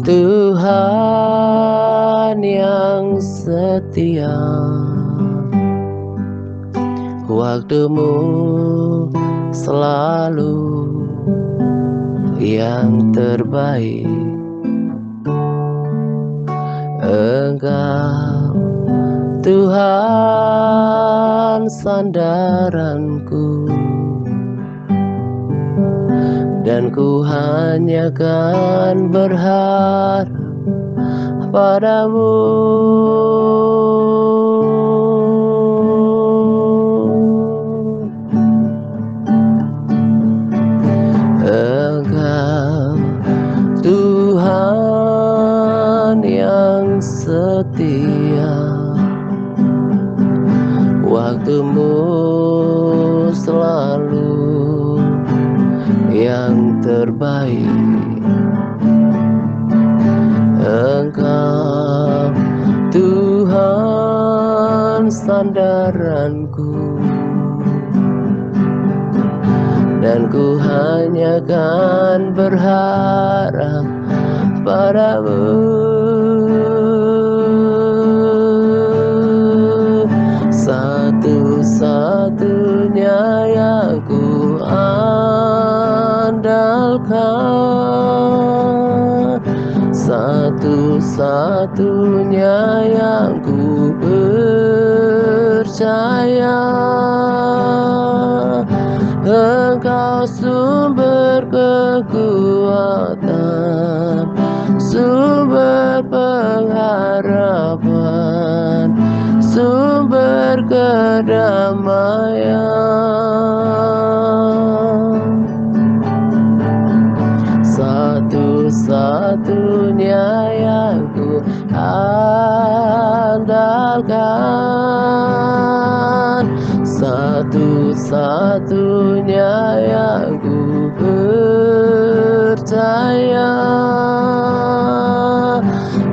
Tuhan yang setia, waktumu selalu yang terbaik. Engkau Tuhan sandaranku, dan ku hanya kan berharap padamu. Engkau Tuhan yang setia, waktumu selalu yang terbaik. Engkau Tuhan sandaranku, dan ku hanya kan berharap padamu. Satu-satunya yang ku andalkan, satu-satunya yang ku percaya. Engkau sumber kekuatan, sumber pengharapan, sumber kedamaian. Satu-satunya yang ku andalkan, satu-satunya yang ku percaya.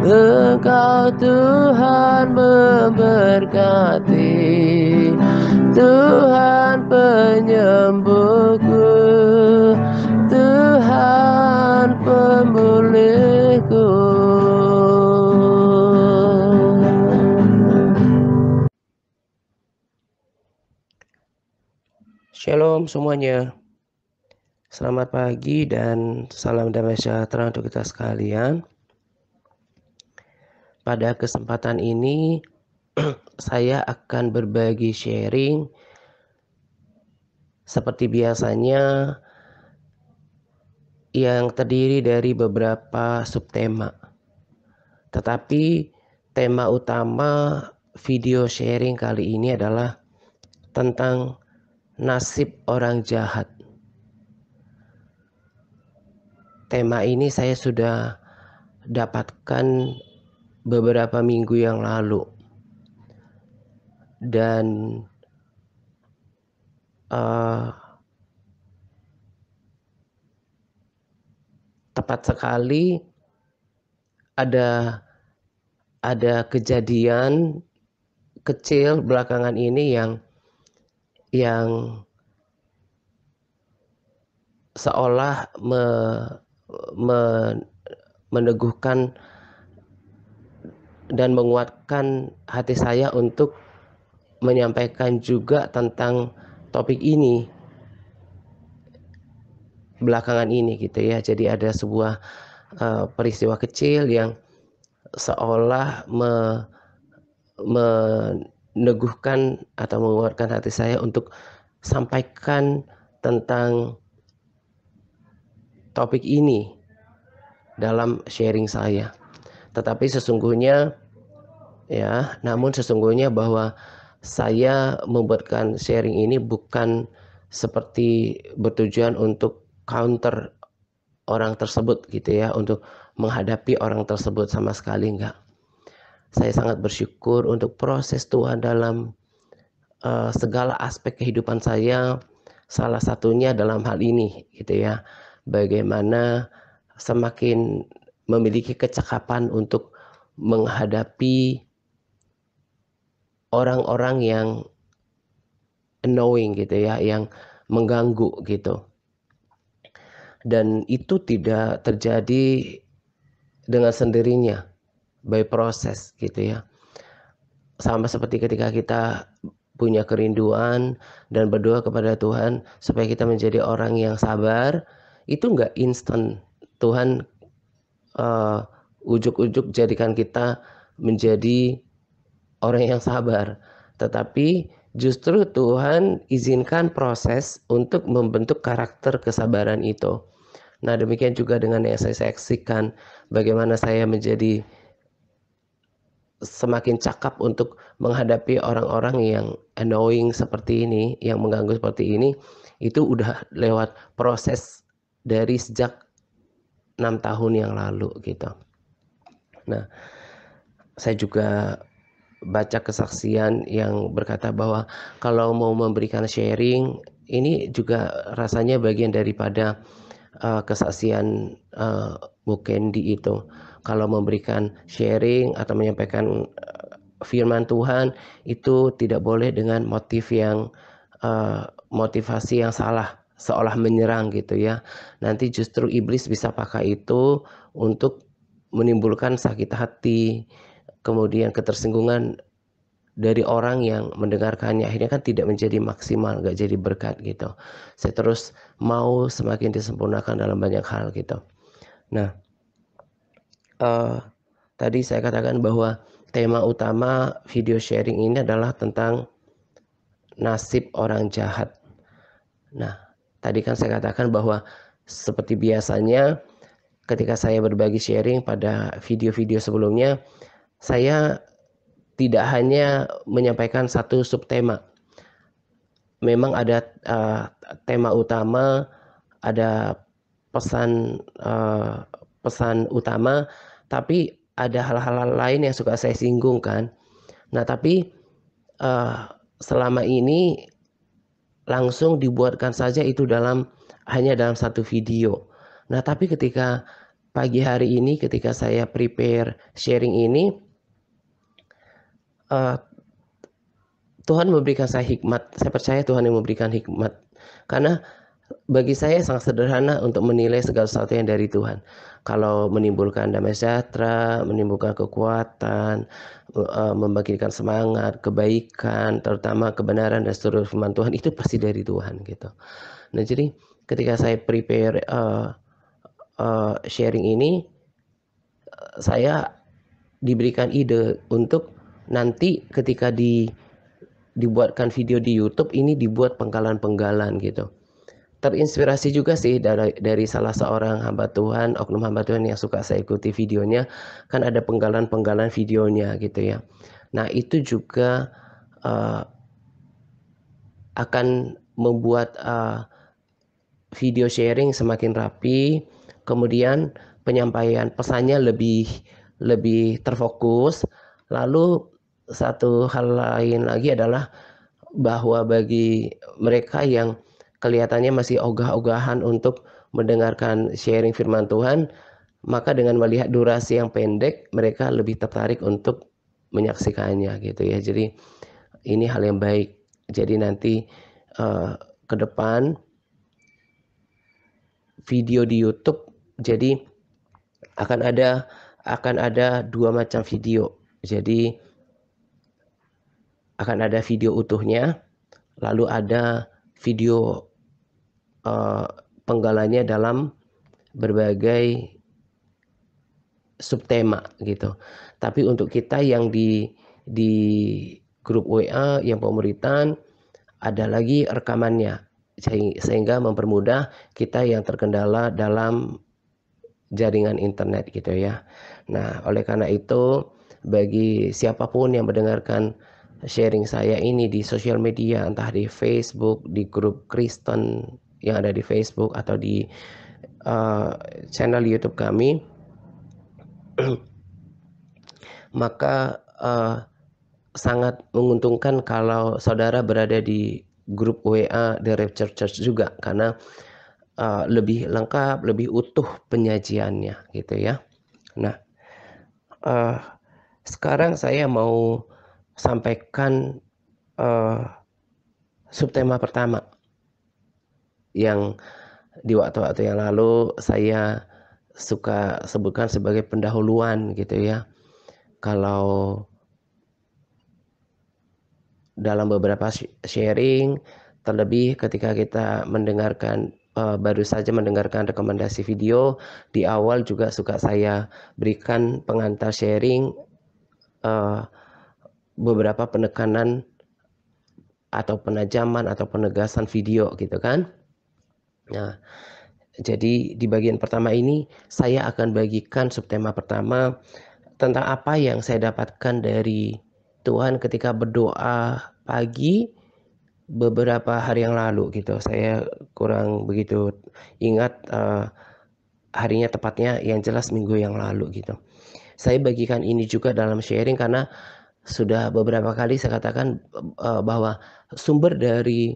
Engkau Tuhan memberkati, Tuhan penyembuhku, Tuhan pemulihku. Shalom semuanya. Selamat pagi dan salam damai sejahtera untuk kita sekalian. Pada kesempatan ini saya akan berbagi sharing seperti biasanya yang terdiri dari beberapa subtema. Tetapi tema utama video sharing kali ini adalah tentang nasib orang jahat. Tema ini saya sudah dapatkan beberapa minggu yang lalu, dan tepat sekali ada kejadian kecil belakangan ini yang seolah meneguhkan dan menguatkan hati saya untuk menyampaikan juga tentang topik ini belakangan ini gitu ya. Jadi ada sebuah peristiwa kecil yang seolah meneguhkan atau menguatkan hati saya untuk sampaikan tentang topik ini dalam sharing saya. Tetapi sesungguhnya namun sesungguhnya bahwa saya membuatkan sharing ini bukan seperti bertujuan untuk counter orang tersebut gitu ya, untuk menghadapi orang tersebut, sama sekali enggak. Saya sangat bersyukur untuk proses Tuhan dalam segala aspek kehidupan saya, salah satunya dalam hal ini gitu ya. Bagaimana semakin memiliki kecakapan untuk menghadapi orang-orang yang annoying gitu ya, yang mengganggu gitu. Dan itu tidak terjadi dengan sendirinya, by proses gitu ya. Sama seperti ketika kita punya kerinduan dan berdoa kepada Tuhan supaya kita menjadi orang yang sabar, itu nggak instan. Tuhan ujuk-ujuk jadikan kita menjadi orang yang sabar, tetapi justru Tuhan izinkan proses untuk membentuk karakter kesabaran itu. Nah, demikian juga dengan yang saya saksikan, bagaimana saya menjadi semakin cakap untuk menghadapi orang-orang yang annoying seperti ini, yang mengganggu seperti ini, itu udah lewat proses dari sejak 6 tahun yang lalu gitu. Nah, saya juga baca kesaksian yang berkata bahwa kalau mau memberikan sharing, ini juga rasanya bagian daripada kesaksian Bu Candy itu. Kalau memberikan sharing atau menyampaikan firman Tuhan, itu tidak boleh dengan motif yang motivasi yang salah, seolah menyerang gitu ya. Nanti justru iblis bisa pakai itu untuk menimbulkan sakit hati, kemudian ketersinggungan dari orang yang mendengarkannya, akhirnya kan tidak menjadi maksimal, nggak jadi berkat gitu. Saya terus mau semakin disempurnakan dalam banyak hal gitu. Nah, tadi saya katakan bahwa tema utama video sharing ini adalah tentang nasib orang jahat. Nah, tadi kan saya katakan bahwa seperti biasanya ketika saya berbagi sharing pada video-video sebelumnya, saya tidak hanya menyampaikan satu subtema. Memang ada tema utama, ada pesan pesan utama, tapi ada hal-hal lain yang suka saya singgung kan. Nah, tapi selama ini langsung dibuatkan saja itu hanya dalam satu video. Nah, tapi ketika pagi hari ini ketika saya prepare sharing ini, Tuhan memberikan saya hikmat. Saya percaya Tuhan yang memberikan hikmat. Karena bagi saya sangat sederhana untuk menilai segala sesuatu yang dari Tuhan. Kalau menimbulkan damai sejahtera, menimbulkan kekuatan, membangkitkan semangat, kebaikan, terutama kebenaran dan seluruh firman Tuhan, itu pasti dari Tuhan gitu. Nah, jadi ketika saya prepare sharing ini, saya diberikan ide untuk nanti ketika dibuatkan video di YouTube ini dibuat penggalan-penggalan gitu. Terinspirasi juga sih dari salah seorang hamba Tuhan, oknum hamba Tuhan yang suka saya ikuti videonya, kan ada penggalan-penggalan videonya gitu ya. Nah, itu juga akan membuat video sharing semakin rapi, kemudian penyampaian pesannya lebih terfokus. Lalu satu hal lain lagi adalah bahwa bagi mereka yang kelihatannya masih ogah-ogahan untuk mendengarkan sharing firman Tuhan, maka dengan melihat durasi yang pendek, mereka lebih tertarik untuk menyaksikannya gitu ya. Jadi ini hal yang baik. Jadi nanti ke depan video di YouTube, jadi akan ada dua macam video. Jadi akan ada video utuhnya, lalu ada video penggalannya dalam berbagai subtema gitu. Tapi untuk kita yang di grup WA yang pemuritan, ada lagi rekamannya sehingga mempermudah kita yang terkendala dalam jaringan internet gitu ya. Nah, oleh karena itu bagi siapapun yang mendengarkan sharing saya ini di sosial media, entah di Facebook, di grup Kristen yang ada di Facebook atau di channel YouTube kami, maka sangat menguntungkan kalau saudara berada di grup WA The Rapture Church juga, karena lebih lengkap, lebih utuh penyajiannya gitu ya. Nah, sekarang saya mau sampaikan subtema pertama yang di waktu-waktu yang lalu saya suka sebutkan sebagai pendahuluan gitu ya. Kalau dalam beberapa sharing, terlebih ketika kita mendengarkan baru saja mendengarkan rekomendasi video, di awal juga suka saya berikan pengantar sharing beberapa penekanan atau penajaman atau penegasan video gitu kan. Nah, jadi di bagian pertama ini saya akan bagikan subtema pertama tentang apa yang saya dapatkan dari Tuhan ketika berdoa pagi beberapa hari yang lalu gitu. Saya kurang begitu ingat harinya tepatnya, yang jelas minggu yang lalu gitu. Saya bagikan ini juga dalam sharing karena sudah beberapa kali saya katakan bahwa sumber dari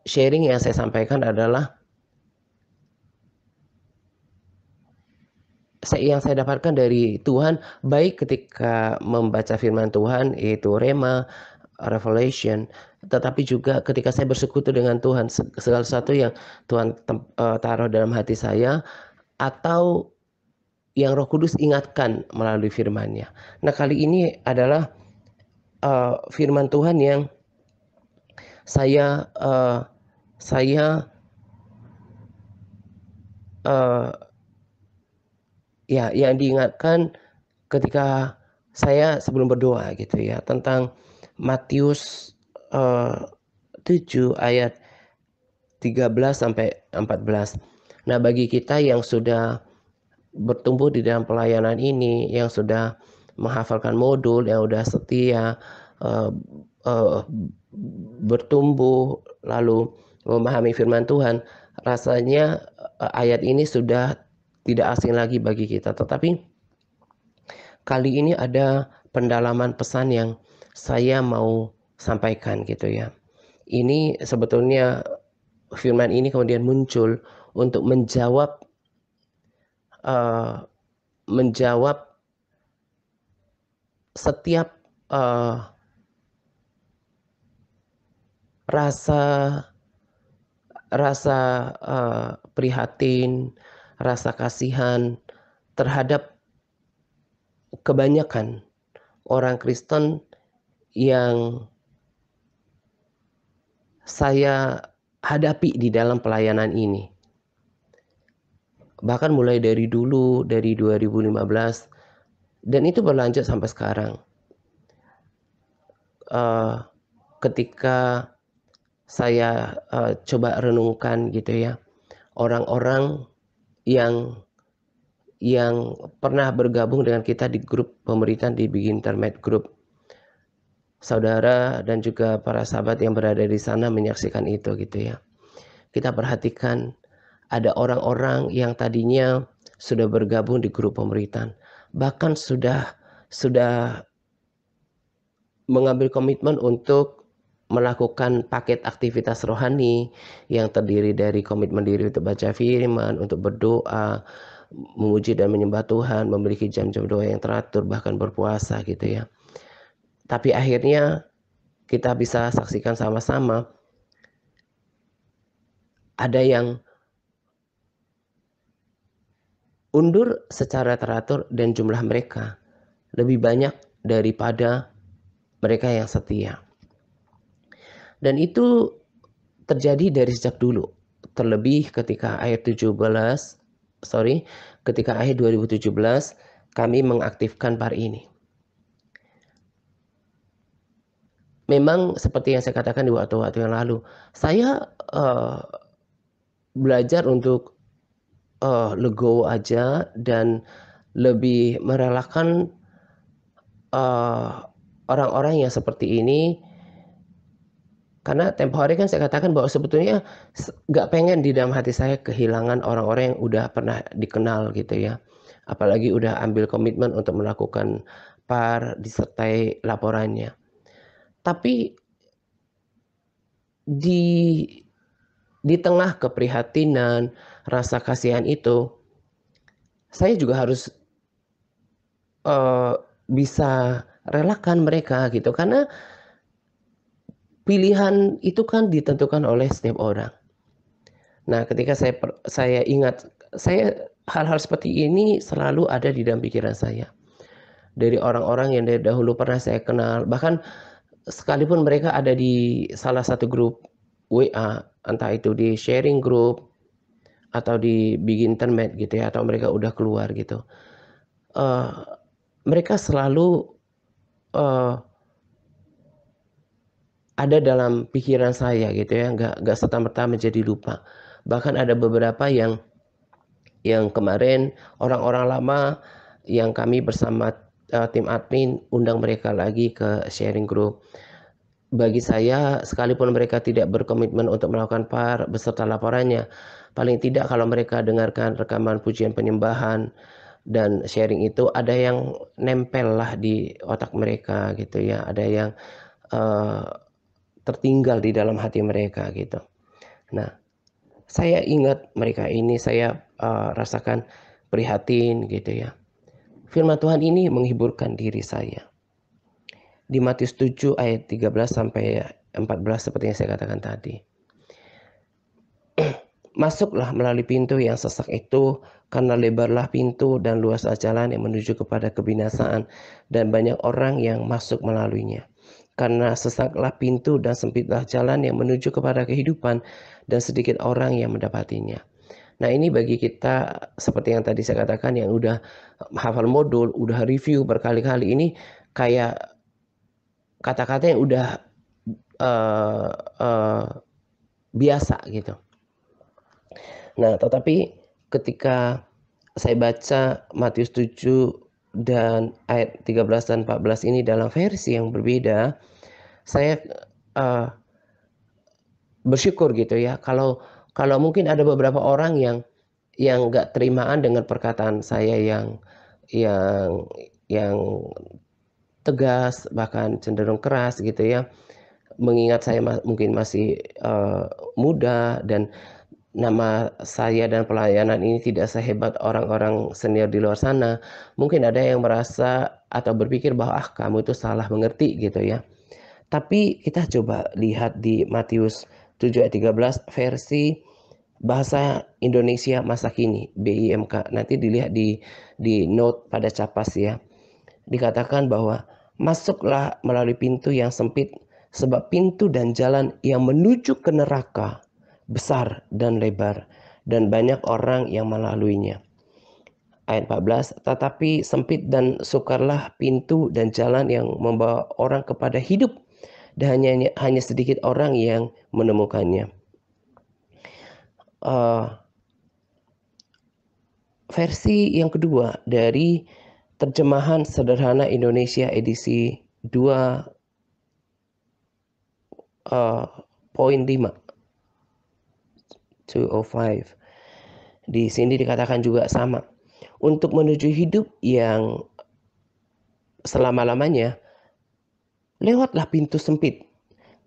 sharing yang saya sampaikan adalah yang saya dapatkan dari Tuhan, baik ketika membaca firman Tuhan yaitu Rema, Revelation, tetapi juga ketika saya bersekutu dengan Tuhan, segala sesuatu yang Tuhan taruh dalam hati saya atau yang Roh Kudus ingatkan melalui firman-Nya. Nah, kali ini adalah firman Tuhan yang saya ya yang diingatkan ketika saya sebelum berdoa gitu ya, tentang Matius 7 ayat 13 sampai 14. Nah, bagi kita yang sudah bertumbuh di dalam pelayanan ini, yang sudah menghafalkan modul, yang sudah setia bertumbuh lalu memahami firman Tuhan, rasanya ayat ini sudah tidak asing lagi bagi kita. Tetapi kali ini ada pendalaman pesan yang saya mau sampaikan gitu ya. Ini sebetulnya firman ini kemudian muncul untuk menjawab setiap rasa prihatin, rasa kasihan terhadap kebanyakan orang Kristen yang saya hadapi di dalam pelayanan ini. Bahkan mulai dari dulu, dari 2015, dan itu berlanjut sampai sekarang. Ketika saya coba renungkan gitu ya, orang-orang yang pernah bergabung dengan kita di grup pemberitaan di Big Internet Group, saudara dan juga para sahabat yang berada di sana menyaksikan itu gitu ya. Kita perhatikan ada orang-orang yang tadinya sudah bergabung di grup pemberitaan, bahkan sudah mengambil komitmen untuk melakukan paket aktivitas rohani yang terdiri dari komitmen diri untuk baca firman, untuk berdoa, memuji dan menyembah Tuhan, memiliki jam-jam doa yang teratur, bahkan berpuasa gitu ya. Tapi akhirnya kita bisa saksikan sama-sama ada yang undur secara teratur dan jumlah mereka lebih banyak daripada mereka yang setia. Dan itu terjadi dari sejak dulu. Terlebih ketika ketika akhir 2017 kami mengaktifkan PAR ini. Memang seperti yang saya katakan di waktu-waktu yang lalu, saya belajar untuk legowo aja dan lebih merelakan orang-orang yang seperti ini, karena tempo hari kan saya katakan bahwa sebetulnya gak pengen di dalam hati saya kehilangan orang-orang yang udah pernah dikenal gitu ya, apalagi udah ambil komitmen untuk melakukan PAR disertai laporannya. Tapi di tengah keprihatinan, rasa kasihan itu, saya juga harus bisa relakan mereka gitu, karena pilihan itu kan ditentukan oleh setiap orang. Nah, ketika saya ingat, saya hal-hal seperti ini selalu ada di dalam pikiran saya. Dari orang-orang yang dari dahulu pernah saya kenal, bahkan sekalipun mereka ada di salah satu grup WA, entah itu di sharing group atau di big internet gitu ya, atau mereka udah keluar gitu. Mereka selalu ada dalam pikiran saya gitu ya, nggak serta-merta menjadi lupa. Bahkan ada beberapa yang kemarin orang-orang lama yang kami bersama tim admin undang mereka lagi ke sharing group. Bagi saya, sekalipun mereka tidak berkomitmen untuk melakukan PAR beserta laporannya, paling tidak kalau mereka dengarkan rekaman pujian penyembahan dan sharing itu, ada yang nempel lah di otak mereka gitu ya, ada yang tertinggal di dalam hati mereka gitu. Nah, saya ingat mereka ini, saya rasakan prihatin gitu ya. Firman Tuhan ini menghiburkan diri saya. Di Matius 7 ayat 13 sampai 14 seperti yang saya katakan tadi. Masuklah melalui pintu yang sesak itu, karena lebarlah pintu dan luaslah jalan yang menuju kepada kebinasaan, dan banyak orang yang masuk melaluinya. Karena sesaklah pintu dan sempitlah jalan yang menuju kepada kehidupan, dan sedikit orang yang mendapatinya. Nah, ini bagi kita seperti yang tadi saya katakan yang udah hafal modul, udah review berkali-kali, ini kayak kata-kata yang udah uh, uh, biasa gitu. Nah, tetapi ketika saya baca Matius 7 dan ayat 13 dan 14 ini dalam versi yang berbeda, saya bersyukur gitu ya. Kalau mungkin ada beberapa orang yang nggak terimaan dengan perkataan saya yang yang tegas, bahkan cenderung keras gitu ya. Mengingat saya mungkin masih muda dan nama saya dan pelayanan ini tidak sehebat orang-orang senior di luar sana. Mungkin ada yang merasa atau berpikir bahwa kamu itu salah mengerti gitu ya. Tapi kita coba lihat di Matius 7 ayat 13 versi bahasa Indonesia masa kini, BIMK. Nanti dilihat di note pada capas ya. Dikatakan bahwa masuklah melalui pintu yang sempit, sebab pintu dan jalan yang menuju ke neraka besar dan lebar, dan banyak orang yang melaluinya. Ayat 14, tetapi sempit dan sukarlah pintu dan jalan yang membawa orang kepada hidup, dan hanya sedikit orang yang menemukannya. Versi yang kedua dari terjemahan sederhana Indonesia edisi 2.5 205. Di sini dikatakan juga sama. Untuk menuju hidup yang selama-lamanya, lewatlah pintu sempit.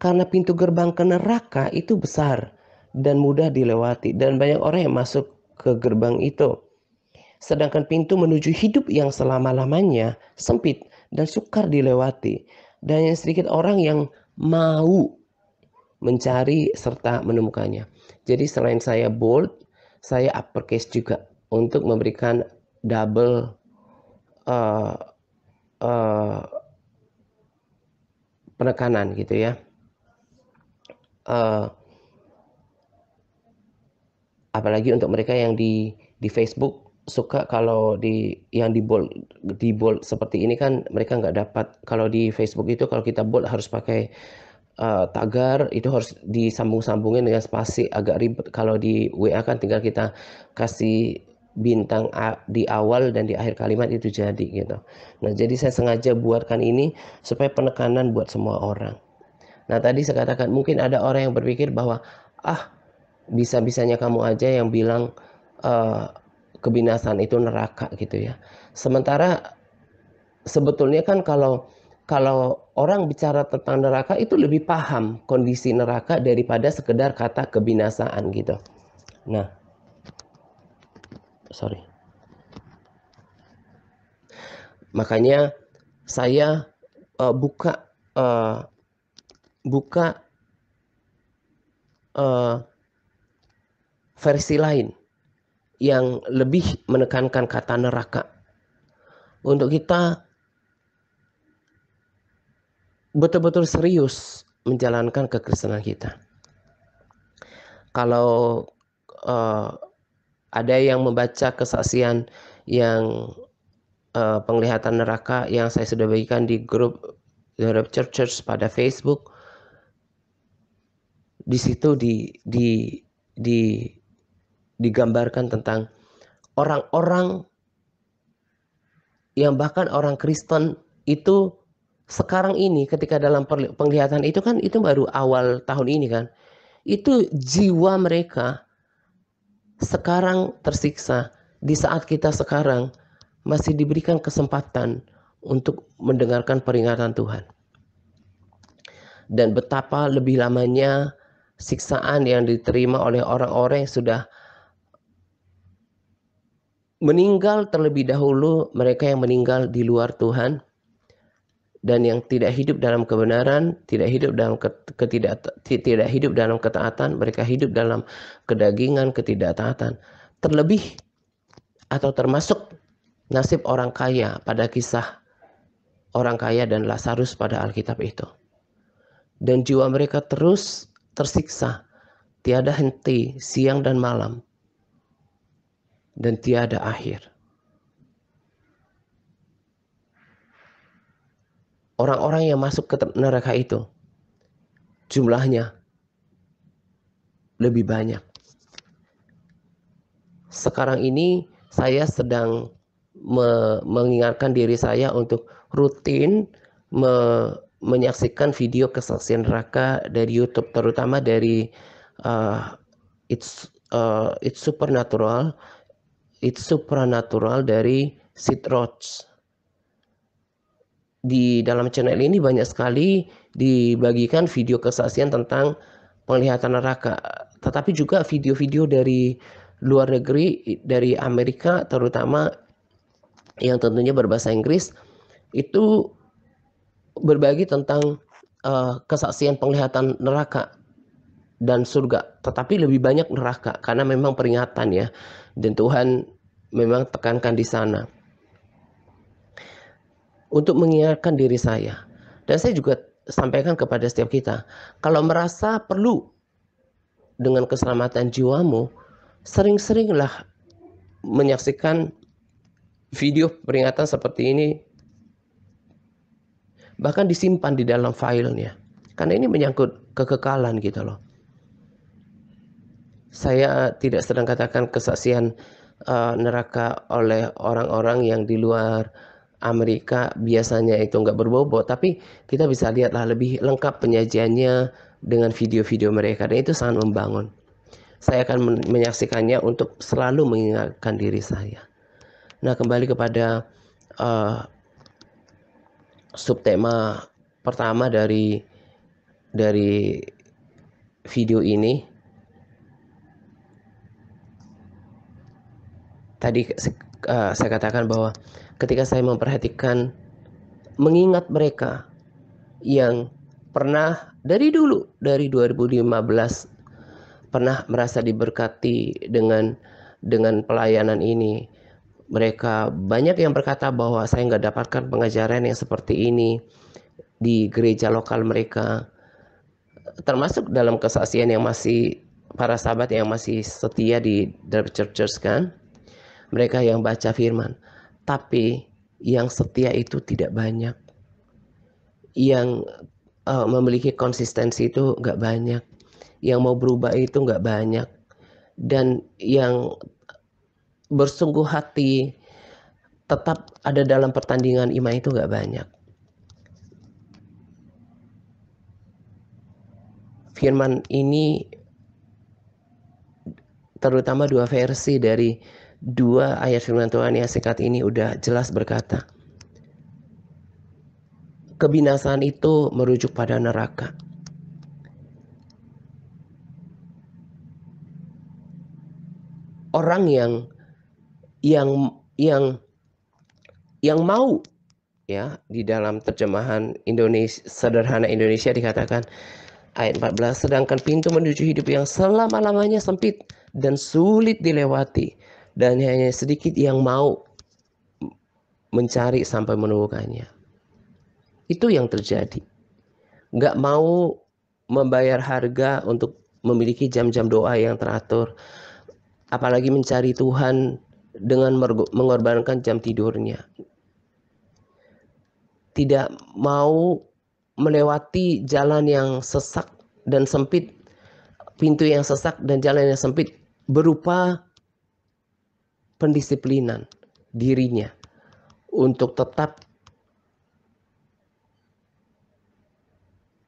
Karena pintu gerbang ke neraka itu besar dan mudah dilewati, dan banyak orang yang masuk ke gerbang itu. Sedangkan pintu menuju hidup yang selama-lamanya sempit dan sukar dilewati, dan yang sedikit orang yang mau mencari serta menemukannya. Jadi selain saya bold, saya uppercase juga untuk memberikan double uh, uh, penekanan gitu ya. Apalagi untuk mereka yang di Facebook suka kalau yang di bold seperti ini kan mereka nggak dapat. Kalau di Facebook itu kalau kita bold harus pakai tagar, itu harus disambung-sambungin dengan spasi, agak ribet. Kalau di WA kan tinggal kita kasih bintang di awal dan di akhir kalimat itu jadi gitu. Nah, jadi saya sengaja buatkan ini supaya penekanan buat semua orang. Nah, tadi saya katakan mungkin ada orang yang berpikir bahwa bisa-bisanya kamu aja yang bilang kebinasan itu neraka gitu ya. Sementara sebetulnya kan kalau orang bicara tentang neraka itu lebih paham kondisi neraka daripada sekedar kata kebinasaan gitu. Nah, makanya saya buka versi lain yang lebih menekankan kata neraka. Untuk kita betul-betul serius menjalankan kekristenan kita. Kalau ada yang membaca kesaksian yang penglihatan neraka yang saya sudah bagikan di grup The Rapture Church pada Facebook, di situ digambarkan tentang orang-orang yang bahkan orang Kristen itu sekarang ini ketika dalam penglihatan itu kan, itu baru awal tahun ini kan, itu jiwa mereka sekarang tersiksa di saat kita sekarang masih diberikan kesempatan untuk mendengarkan peringatan Tuhan. Dan betapa lebih lamanya siksaan yang diterima oleh orang-orang yang sudah meninggal terlebih dahulu, mereka yang meninggal di luar Tuhan dan yang tidak hidup dalam kebenaran, tidak hidup dalam tidak hidup dalam ketaatan, mereka hidup dalam kedagingan, ketidaktaatan. Terlebih atau termasuk nasib orang kaya pada kisah orang kaya dan Lazarus pada Alkitab itu. Dan jiwa mereka terus tersiksa, tiada henti siang dan malam, dan tiada akhir. Orang-orang yang masuk ke neraka itu jumlahnya lebih banyak. Sekarang ini saya sedang mengingatkan diri saya untuk rutin menyaksikan video kesaksian neraka dari YouTube, terutama dari It's Supernatural dari Sid Roth. Di dalam channel ini banyak sekali dibagikan video kesaksian tentang penglihatan neraka, tetapi juga video-video dari luar negeri, dari Amerika terutama, yang tentunya berbahasa Inggris, itu berbagi tentang kesaksian penglihatan neraka dan surga, tetapi lebih banyak neraka karena memang peringatan ya, dan Tuhan memang tekankan di sana untuk mengingatkan diri saya. Dan saya juga sampaikan kepada setiap kita, kalau merasa perlu dengan keselamatan jiwamu, sering-seringlah menyaksikan video peringatan seperti ini, bahkan disimpan di dalam filenya, karena ini menyangkut kekekalan gitu loh. Saya tidak sedang katakan kesaksian neraka oleh orang-orang yang di luar Amerika biasanya itu nggak berbobot, tapi kita bisa lihatlah lebih lengkap penyajiannya dengan video-video mereka, dan itu sangat membangun. Saya akan menyaksikannya untuk selalu mengingatkan diri saya. Nah, kembali kepada subtema pertama dari video ini. Tadi saya katakan bahwa ketika saya memperhatikan, mengingat mereka yang pernah dari dulu, dari 2015 pernah merasa diberkati dengan pelayanan ini. Mereka banyak yang berkata bahwa saya nggak dapatkan pengajaran yang seperti ini di gereja lokal mereka, termasuk dalam kesaksian yang masih para sahabat yang masih setia di church kan, mereka yang baca firman, tapi yang setia itu tidak banyak, yang memiliki konsistensi itu nggak banyak, yang mau berubah itu nggak banyak, dan yang bersungguh hati tetap ada dalam pertandingan iman itu nggak banyak. Firman ini, terutama dua versi dari dua ayat firman Tuhan yang singkat ini, udah jelas berkata, kebinasaan itu merujuk pada neraka. Orang yang mau, ya, di dalam terjemahan Indonesia sederhana Indonesia dikatakan ayat 14, sedangkan pintu menuju hidup yang selama-lamanya sempit dan sulit dilewati, dan hanya sedikit yang mau mencari sampai menemukannya. Itu yang terjadi. Nggak mau membayar harga untuk memiliki jam-jam doa yang teratur, apalagi mencari Tuhan dengan mengorbankan jam tidurnya. Tidak mau melewati jalan yang sesak dan sempit, pintu yang sesak dan jalan yang sempit, berupa pendisiplinan dirinya untuk tetap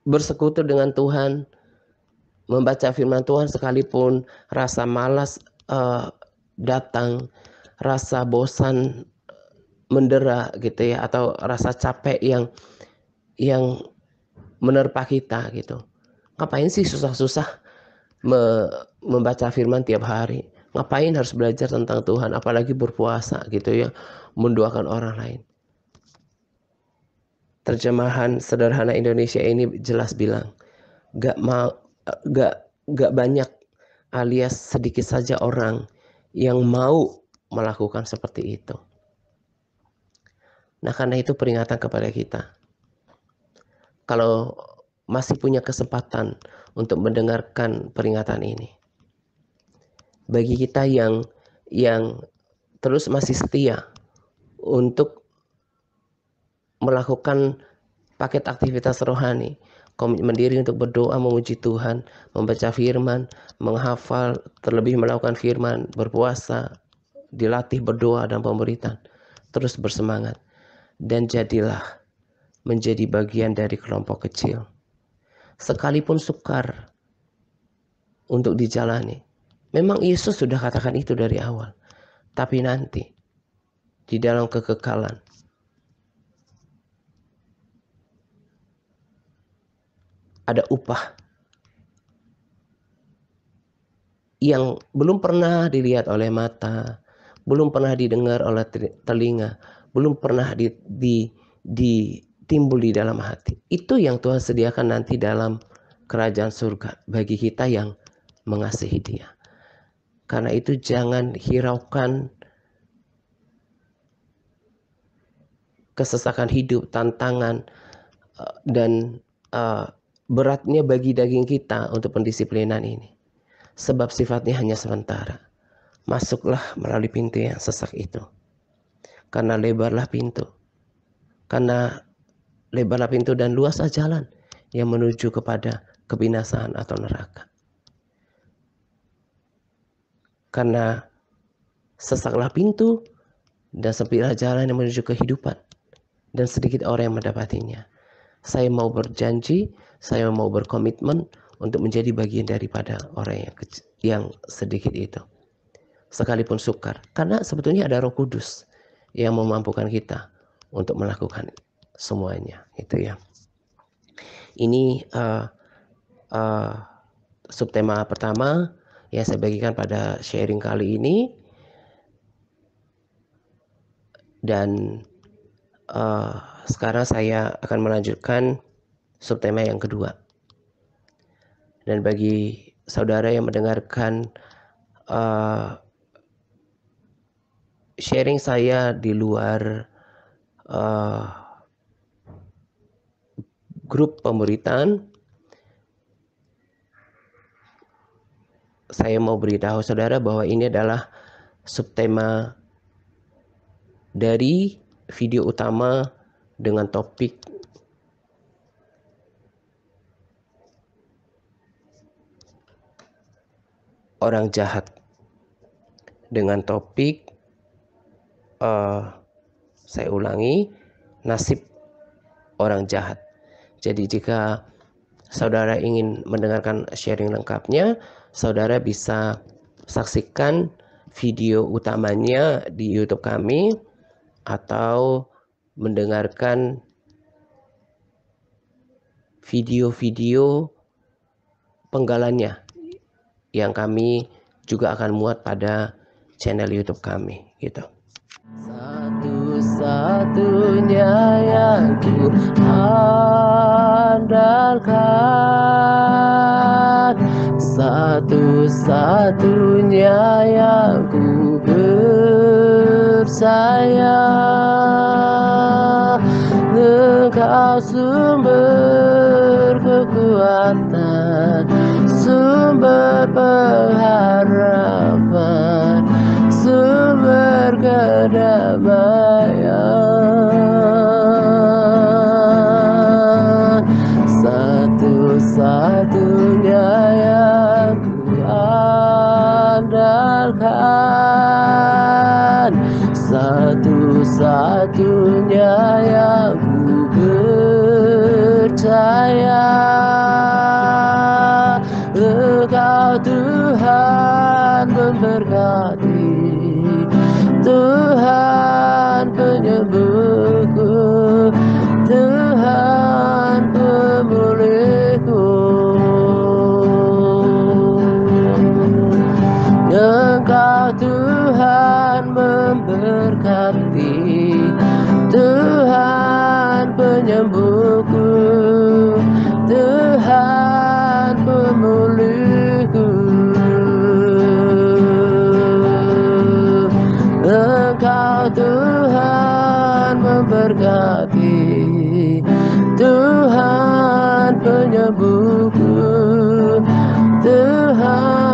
bersekutu dengan Tuhan, membaca firman Tuhan sekalipun rasa malas datang, rasa bosan mendera gitu ya, atau rasa capek yang menerpa kita gitu. Ngapain sih susah-susah membaca firman tiap hari? Ngapain harus belajar tentang Tuhan, apalagi berpuasa gitu ya, mendoakan orang lain. Terjemahan sederhana Indonesia ini jelas bilang, gak banyak alias sedikit saja orang yang mau melakukan seperti itu. Nah, karena itu peringatan kepada kita. Kalau masih punya kesempatan untuk mendengarkan peringatan ini, bagi kita yang terus masih setia untuk melakukan paket aktivitas rohani, komitmen diri untuk berdoa, memuji Tuhan, membaca firman, menghafal, terlebih melakukan firman, berpuasa, dilatih berdoa dan pemberitaan, terus bersemangat, dan jadilah menjadi bagian dari kelompok kecil. Sekalipun sukar untuk dijalani. Memang Yesus sudah katakan itu dari awal. Tapi nanti di dalam kekekalan ada upah yang belum pernah dilihat oleh mata, belum pernah didengar oleh telinga, belum pernah timbul di dalam hati. Itu yang Tuhan sediakan nanti dalam kerajaan surga bagi kita yang mengasihi Dia. Karena itu jangan hiraukan kesesakan hidup, tantangan, dan beratnya bagi daging kita untuk pendisiplinan ini. Sebab sifatnya hanya sementara. Masuklah melalui pintu yang sesak itu. Karena lebarlah pintu. Karena lebarlah pintu dan luaslah jalan yang menuju kepada kebinasaan atau neraka. Karena sesaklah pintu dan sempitlah jalan yang menuju kehidupan, dan sedikit orang yang mendapatinya. Saya mau berjanji, saya mau berkomitmen untuk menjadi bagian daripada orang yang sedikit itu, sekalipun sukar. Karena sebetulnya ada Roh Kudus yang memampukan kita untuk melakukan semuanya, itu ya. Ini subtema pertama yang saya bagikan pada sharing kali ini. Dan sekarang saya akan melanjutkan subtema yang kedua. Dan bagi saudara yang mendengarkan sharing saya di luar grup pemberitaan, saya mau beritahu saudara bahwa ini adalah subtema dari video utama dengan topik orang jahat, dengan topik saya ulangi, nasib orang jahat. Jadi jika saudara ingin mendengarkan sharing lengkapnya, saudara bisa saksikan video utamanya di YouTube kami, atau mendengarkan video-video penggalannya yang kami juga akan muat pada channel YouTube kami gitu. Satu-satunya yang ku andalkan, satu-satunya yang ku percaya, Engkau sumber kekuatan, sumber pengharapan, sumber kedamaian. Satu-satunya yang kuandalkan, satu-satunya yang ku percaya, Engkau Tuhan memberkati, Tuhan penyembuhku, Tuhan pemulihku. Engkau Tuhan memberkati, Tuhan penyembuhku, Tuhan pemulihku. Engkau Tuhan memberkati, Tuhan penyembuhku, Tuhan